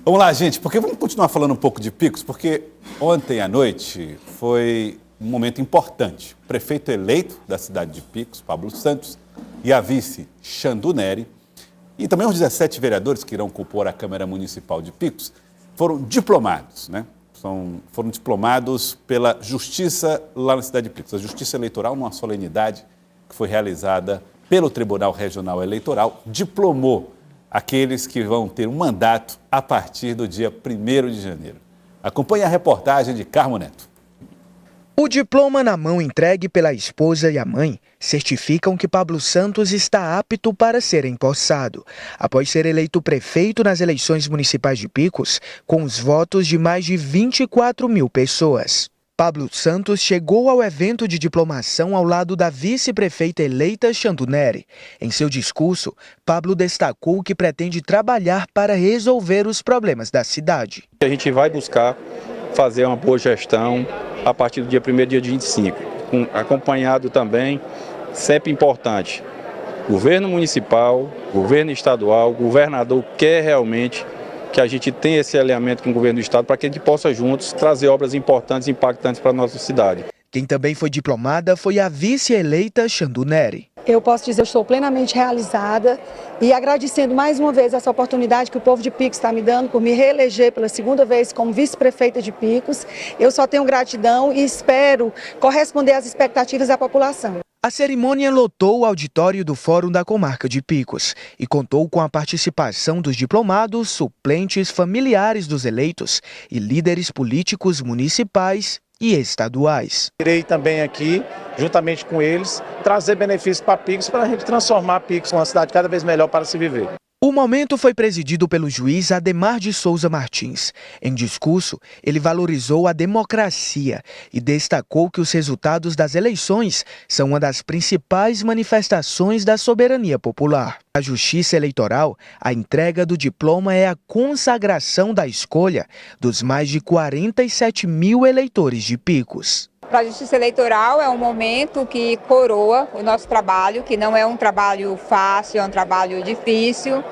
Vamos lá, gente, porque vamos continuar falando um pouco de Picos, porque ontem à noite foi um momento importante. O prefeito eleito da cidade de Picos, Pablo Santos, e a vice, Xandu Nery, e também os 17 vereadores que irão compor a Câmara Municipal de Picos, foram diplomados, né? Foram diplomados pela Justiça lá na cidade de Picos. A Justiça Eleitoral, numa solenidade que foi realizada pelo Tribunal Regional Eleitoral, diplomou aqueles que vão ter um mandato a partir do dia 1º de janeiro. Acompanhe a reportagem de Carmo Neto. O diploma na mão entregue pela esposa e a mãe certificam que Pablo Santos está apto para ser empossado, após ser eleito prefeito nas eleições municipais de Picos, com os votos de mais de 24 mil pessoas. Pablo Santos chegou ao evento de diplomação ao lado da vice-prefeita eleita Xandu Nery. Em seu discurso, Pablo destacou que pretende trabalhar para resolver os problemas da cidade. A gente vai buscar fazer uma boa gestão a partir do dia 1º, dia 25, acompanhado também, sempre importante, governo municipal, governo estadual, o governador quer realmente que a gente tenha esse alinhamento com o governo do estado para que a gente possa juntos trazer obras importantes e impactantes para a nossa cidade. Quem também foi diplomada foi a vice-eleita Xandu Nery. Eu posso dizer que estou plenamente realizada e agradecendo mais uma vez essa oportunidade que o povo de Picos está me dando por me reeleger pela segunda vez como vice-prefeita de Picos. Eu só tenho gratidão e espero corresponder às expectativas da população. A cerimônia lotou o auditório do Fórum da Comarca de Picos e contou com a participação dos diplomados, suplentes, familiares dos eleitos e líderes políticos municipais e estaduais. Irei também aqui, juntamente com eles, trazer benefícios para Picos, para a gente transformar Picos em uma cidade cada vez melhor para se viver. O momento foi presidido pelo juiz Ademar de Souza Martins. Em discurso, ele valorizou a democracia e destacou que os resultados das eleições são uma das principais manifestações da soberania popular. Na Justiça Eleitoral, a entrega do diploma é a consagração da escolha dos mais de 47 mil eleitores de Picos. Para a Justiça Eleitoral é um momento que coroa o nosso trabalho, que não é um trabalho fácil, é um trabalho difícil,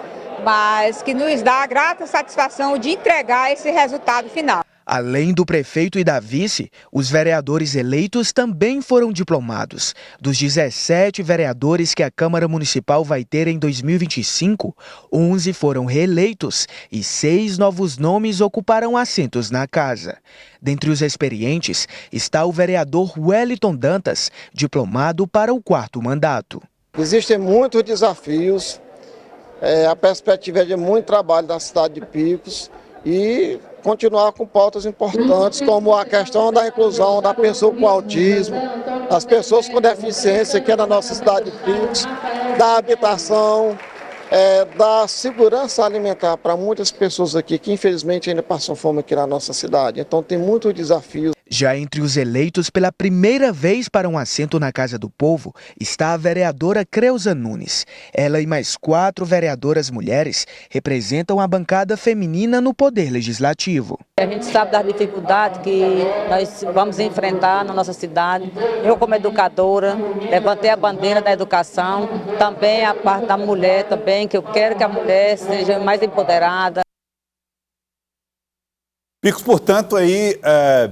mas que nos dá a grata satisfação de entregar esse resultado final. Além do prefeito e da vice, os vereadores eleitos também foram diplomados. Dos 17 vereadores que a Câmara Municipal vai ter em 2025, 11 foram reeleitos e 6 novos nomes ocuparão assentos na casa. Dentre os experientes está o vereador Wellington Dantas, diplomado para o 4º mandato. Existem muitos desafios, a perspectiva é de muito trabalho da cidade de Picos e continuar com pautas importantes como a questão da inclusão da pessoa com autismo, das pessoas com deficiência aqui na nossa cidade de Picos, da habitação, da segurança alimentar para muitas pessoas aqui que infelizmente ainda passam fome aqui na nossa cidade. Então tem muitos desafios. Já entre os eleitos pela primeira vez para um assento na Casa do Povo está a vereadora Creuza Nunes. Ela e mais 4 vereadoras mulheres representam a bancada feminina no Poder Legislativo. A gente sabe das dificuldades que nós vamos enfrentar na nossa cidade. Eu, como educadora, levantei a bandeira da educação, também a parte da mulher, também, que eu quero que a mulher seja mais empoderada. Picos, portanto, aí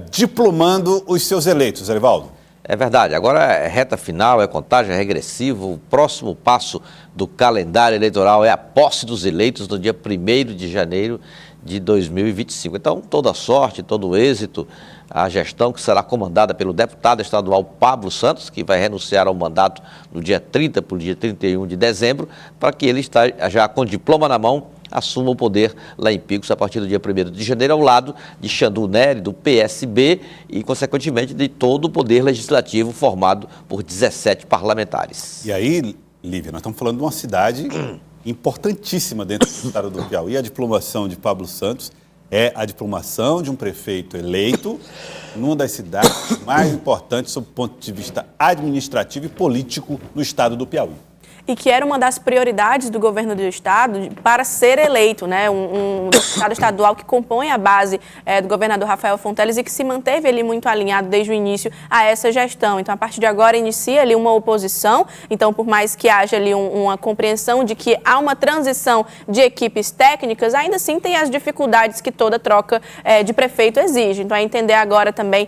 diplomando os seus eleitos, Arivaldo. É verdade, agora é reta final, é contagem regressiva, o próximo passo do calendário eleitoral é a posse dos eleitos no dia 1º de janeiro de 2025. Então, toda sorte, todo êxito, a gestão que será comandada pelo deputado estadual Pablo Santos, que vai renunciar ao mandato no dia 30 para o dia 31 de dezembro, para que ele está já com diploma na mão, assuma o poder lá em Picos a partir do dia 1º de janeiro, ao lado de Xandu Nery, do PSB e, consequentemente, de todo o poder legislativo formado por 17 parlamentares. E aí, Lívia, nós estamos falando de uma cidade importantíssima dentro do estado do Piauí. A diplomação de Pablo Santos é a diplomação de um prefeito eleito numa das cidades mais importantes sob o ponto de vista administrativo e político no estado do Piauí. e que era uma das prioridades do governo do estado para ser eleito, né? Um deputado estadual que compõe a base do governador Rafael Fonteles e que se manteve ali muito alinhado desde o início a essa gestão. Então, a partir de agora, inicia ali uma oposição. Então, por mais que haja ali uma compreensão de que há uma transição de equipes técnicas, ainda assim tem as dificuldades que toda troca de prefeito exige. Então, é entender agora também,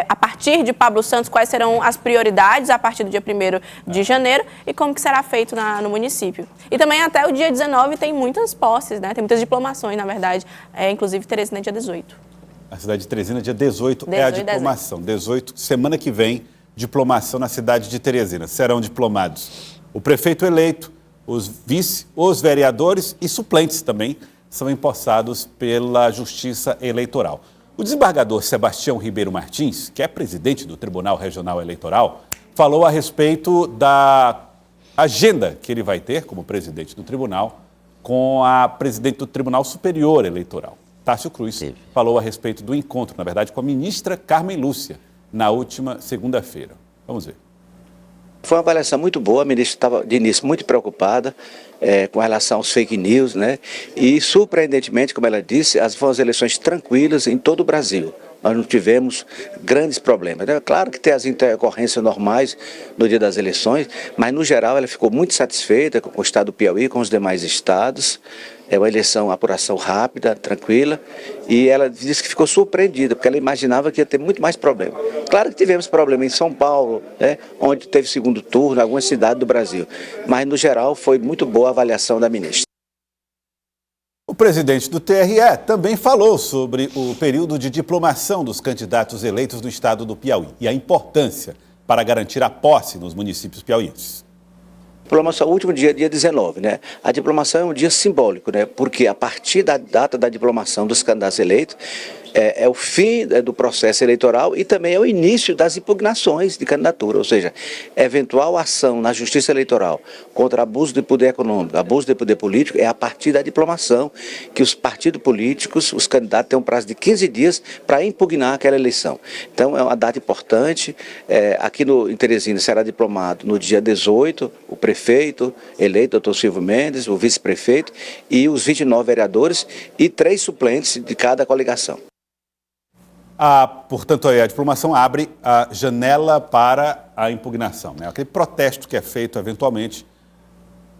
a partir de Pablo Santos, quais serão as prioridades a partir do dia 1º de janeiro e como que será feito no município. E também até o dia 19 tem muitas posses, né? Tem muitas diplomações, na verdade, inclusive Teresina dia 18. A cidade de Teresina, dia 18 é a diplomação. 18, semana que vem, diplomação na cidade de Teresina. Serão diplomados o prefeito eleito, os vice, os vereadores e suplentes também são empossados pela Justiça Eleitoral. O desembargador Sebastião Ribeiro Martins, que é presidente do Tribunal Regional Eleitoral, falou a respeito da agenda que ele vai ter como presidente do tribunal com a presidente do Tribunal Superior Eleitoral, Tássio Cruz. Falou a respeito do encontro, na verdade, com a ministra Carmen Lúcia, na última segunda-feira. Vamos ver. Foi uma avaliação muito boa, a ministra estava de início muito preocupada com relação aos fake news, né? E surpreendentemente, como ela disse, foram as eleições tranquilas em todo o Brasil. Nós não tivemos grandes problemas. É claro que tem as intercorrências normais no dia das eleições, mas no geral ela ficou muito satisfeita com o estado do Piauí, com os demais estados. É uma eleição, uma apuração rápida, tranquila, e ela disse que ficou surpreendida, porque ela imaginava que ia ter muito mais problema. Claro que tivemos problema em São Paulo, né, onde teve segundo turno, em algumas cidades do Brasil, mas no geral foi muito boa a avaliação da ministra. O presidente do TRE também falou sobre o período de diplomação dos candidatos eleitos do estado do Piauí e a importância para garantir a posse nos municípios piauienses. Diplomação, o último dia 19, né? A diplomação é um dia simbólico, né? Porque a partir da data da diplomação dos candidatos eleitos, é o fim do processo eleitoral e também é o início das impugnações de candidatura, ou seja, eventual ação na Justiça Eleitoral contra abuso de poder econômico, abuso de poder político, é a partir da diplomação que os partidos políticos, os candidatos têm um prazo de 15 dias para impugnar aquela eleição. Então é uma data importante, aqui em Teresina será diplomado no dia 18, o prefeito eleito, doutor Silvio Mendes, o vice-prefeito e os 29 vereadores e 3 suplentes de cada coligação. Portanto, a diplomação abre a janela para a impugnação, né? Aquele protesto que é feito, eventualmente,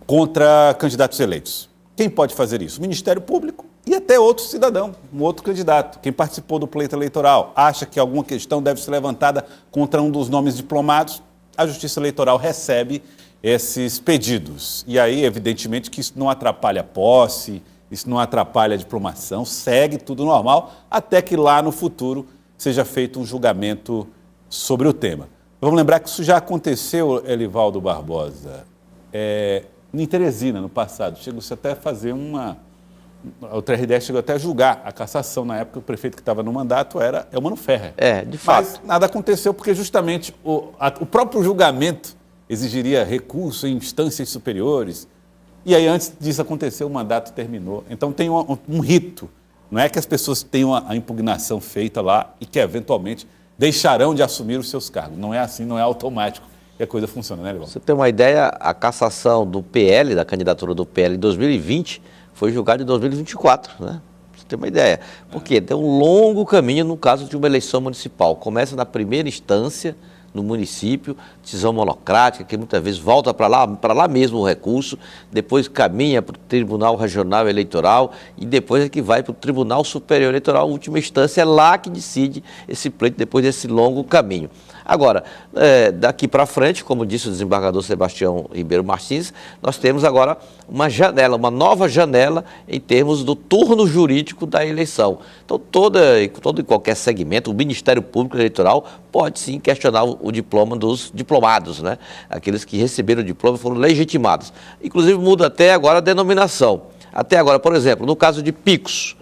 contra candidatos eleitos. Quem pode fazer isso? O Ministério Público e até outro cidadão, um outro candidato. Quem participou do pleito eleitoral acha que alguma questão deve ser levantada contra um dos nomes diplomados, a Justiça Eleitoral recebe esses pedidos. E aí, evidentemente, que isso não atrapalha a posse, isso não atrapalha a diplomação, segue tudo normal, até que lá no futuro seja feito um julgamento sobre o tema. Vamos lembrar que isso já aconteceu, Elivaldo Barbosa, em Teresina, no passado. Chegou-se até a fazer o TRE chegou até a julgar a cassação. Na época, o prefeito que estava no mandato era Eumano Ferrer. De fato. Mas nada aconteceu porque justamente o próprio julgamento exigiria recurso em instâncias superiores. E aí, antes disso acontecer, o mandato terminou. Então, tem um rito. Não é que as pessoas tenham a impugnação feita lá e que, eventualmente, deixarão de assumir os seus cargos. Não é assim, não é automático que a coisa funciona, né, Leval? Você tem uma ideia, a cassação do PL, da candidatura do PL em 2020, foi julgada em 2024, né? Você tem uma ideia. Porque tem um longo caminho no caso de uma eleição municipal. Começa na primeira instância, no município, decisão monocrática, que muitas vezes volta para lá mesmo o recurso, depois caminha para o Tribunal Regional Eleitoral e depois é que vai para o Tribunal Superior Eleitoral, última instância, é lá que decide esse pleito depois desse longo caminho. Agora, daqui para frente, como disse o desembargador Sebastião Ribeiro Martins, nós temos agora uma janela, uma nova janela em termos do turno jurídico da eleição. Então, todo e qualquer segmento, o Ministério Público Eleitoral pode sim questionar o diploma dos diplomados, né? Aqueles que receberam o diploma foram legitimados. Inclusive, muda até agora a denominação. Até agora, por exemplo, no caso de Picos,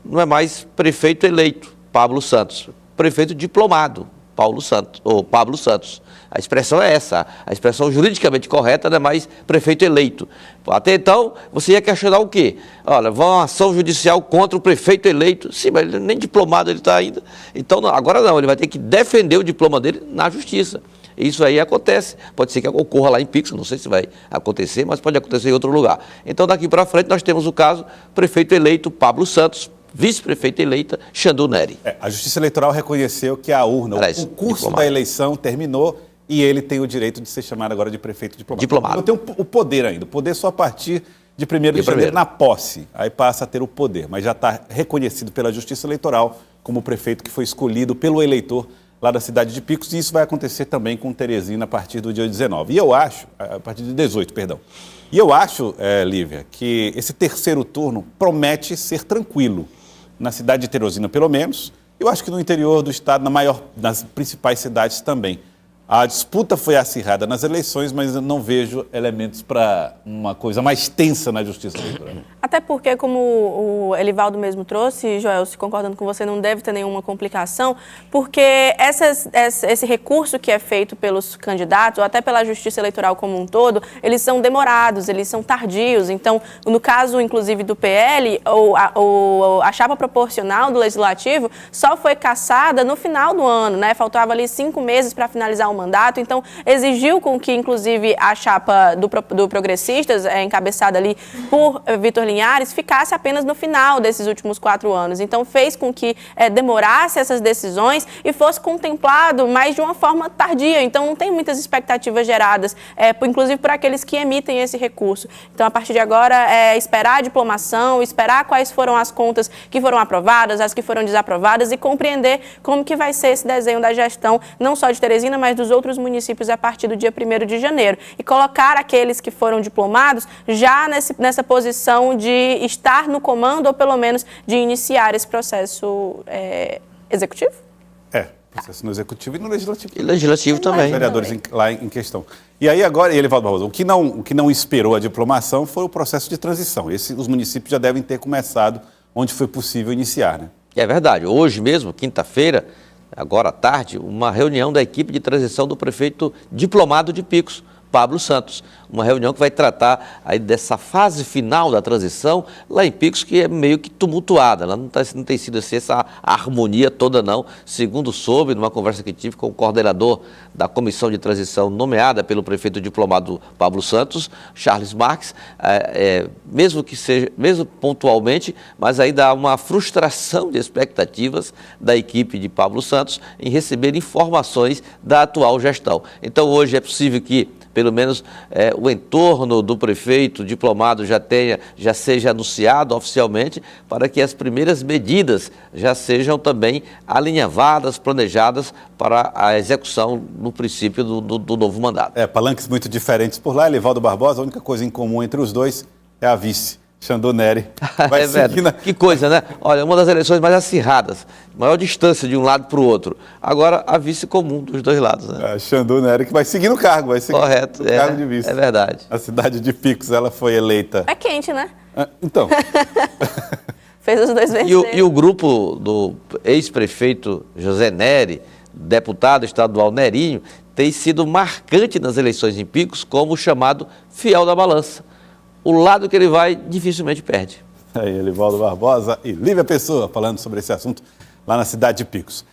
não é mais prefeito eleito, Pablo Santos, prefeito diplomado, Pablo Santos. A expressão é essa, a expressão juridicamente correta não é mais prefeito eleito. Até então, você ia questionar o quê? Olha, vai uma ação judicial contra o prefeito eleito. Sim, mas nem diplomado ele está ainda. Então, agora não, ele vai ter que defender o diploma dele na justiça. Isso aí acontece, pode ser que ocorra lá em Picos, não sei se vai acontecer, mas pode acontecer em outro lugar. Então, daqui para frente, nós temos o caso prefeito eleito Pablo Santos, vice-prefeita eleita Xandu Nery. A Justiça Eleitoral reconheceu que a urna, o concurso da eleição terminou e ele tem o direito de ser chamado agora de prefeito diplomado. Não tem o poder ainda, o poder só a partir de 1º de janeiro na posse, aí passa a ter o poder, mas já está reconhecido pela Justiça Eleitoral como o prefeito que foi escolhido pelo eleitor lá da cidade de Picos, e isso vai acontecer também com Teresina a partir do dia 19. E eu acho, a partir de 18, perdão. E eu acho, Lívia, que esse terceiro turno promete ser tranquilo. Na cidade de Teresina, pelo menos. Eu acho que no interior do estado, nas principais cidades também. A disputa foi acirrada nas eleições, mas eu não vejo elementos para uma coisa mais tensa na Justiça Eleitoral. Até porque, como o Elivaldo mesmo trouxe, Joel, se concordando com você, não deve ter nenhuma complicação, porque esse recurso que é feito pelos candidatos, ou até pela Justiça Eleitoral como um todo, eles são demorados, eles são tardios. Então, no caso, inclusive, do PL, a chapa proporcional do Legislativo só foi cassada no final do ano, né? Faltava ali 5 meses para finalizar o mandato, então exigiu com que, inclusive, a chapa do Progressistas, encabeçada ali por Vitor Linhares, ficasse apenas no final desses últimos 4 anos. Então fez com que demorasse essas decisões e fosse contemplado mais de uma forma tardia. Então não tem muitas expectativas geradas, inclusive por aqueles que emitem esse recurso. Então a partir de agora esperar a diplomação, esperar quais foram as contas que foram aprovadas, as que foram desaprovadas e compreender como que vai ser esse desenho da gestão, não só de Teresina, mas dos outros municípios a partir do dia 1º de janeiro. E colocar aqueles que foram diplomados já nessa posição de estar no comando ou pelo menos de iniciar esse processo executivo? Processo no executivo e no legislativo. E legislativo também. Os vereadores lá em questão. E aí agora, Elivaldo Barroso, o que não esperou a diplomação foi o processo de transição. Os municípios já devem ter começado onde foi possível iniciar, né? É verdade. Hoje mesmo, quinta-feira, agora à tarde, uma reunião da equipe de transição do prefeito diplomado de Picos, Pablo Santos. Uma reunião que vai tratar aí dessa fase final da transição lá em Picos, que é meio que tumultuada. Ela não tem sido assim, essa harmonia toda, não. Segundo soube, numa conversa que tive com o coordenador da comissão de transição nomeada pelo prefeito diplomado Pablo Santos, Charles Marques, mesmo pontualmente, mas ainda há uma frustração de expectativas da equipe de Pablo Santos em receber informações da atual gestão. Então, hoje é possível que pelo menos o entorno do prefeito diplomado já seja anunciado oficialmente, para que as primeiras medidas já sejam também alinhavadas, planejadas para a execução no princípio do novo mandato. Palanques muito diferentes por lá. Elivaldo Barbosa, a única coisa em comum entre os dois é a vice. Xandu Nery. Que coisa, né? Olha, uma das eleições mais acirradas, maior distância de um lado para o outro. Agora, a vice comum dos dois lados, né? Xandu Nery, que vai seguir no cargo, Correto, cargo de vice. É verdade. A cidade de Picos, ela foi eleita... É quente, né? Então... Fez os dois vencerem. E o grupo do ex-prefeito José Nery, deputado estadual Nerinho, tem sido marcante nas eleições em Picos como o chamado fiel da balança. O lado que ele vai, dificilmente perde. Aí, Elivaldo Barbosa e Lívia Pessoa falando sobre esse assunto lá na cidade de Picos.